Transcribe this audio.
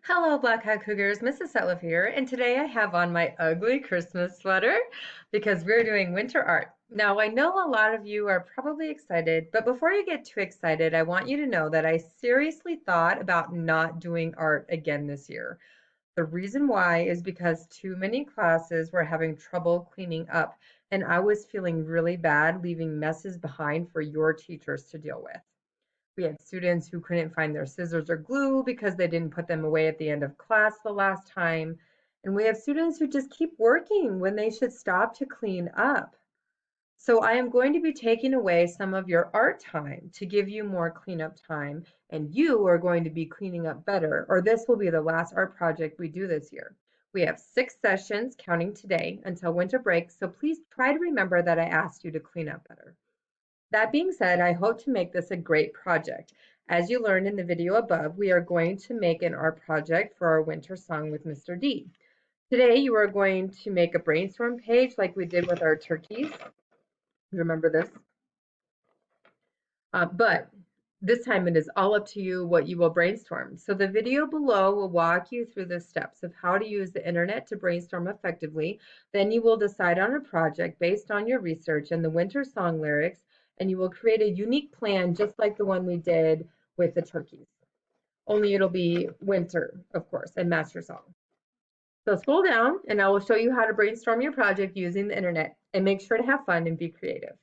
Hello, Black Hat Cougars, Mrs. Sutliff here, and today I have on my ugly Christmas sweater because we're doing winter art. Now, I know a lot of you are probably excited, but before you get too excited, I want you to know that I seriously thought about not doing art again this year. The reason why is because too many classes were having trouble cleaning up, and I was feeling really bad leaving messes behind for your teachers to deal with. We had students who couldn't find their scissors or glue because they didn't put them away at the end of class the last time. And we have students who just keep working when they should stop to clean up. So I am going to be taking away some of your art time to give you more cleanup time, and you are going to be cleaning up better, or this will be the last art project we do this year. We have 6 sessions, counting today, until winter break, so please try to remember that I asked you to clean up better. That being said, I hope to make this a great project. As you learned in the video above, we are going to make an art project for our winter song with Mr. D. Today, you are going to make a brainstorm page like we did with our turkeys. Remember this? But this time it is all up to you what you will brainstorm. So the video below will walk you through the steps of how to use the internet to brainstorm effectively. Then you will decide on a project based on your research and the winter song lyrics, and you will create a unique plan just like the one we did with the turkeys. Only it'll be winter, of course, and match your song. So scroll down and I will show you how to brainstorm your project using the internet, and make sure to have fun and be creative.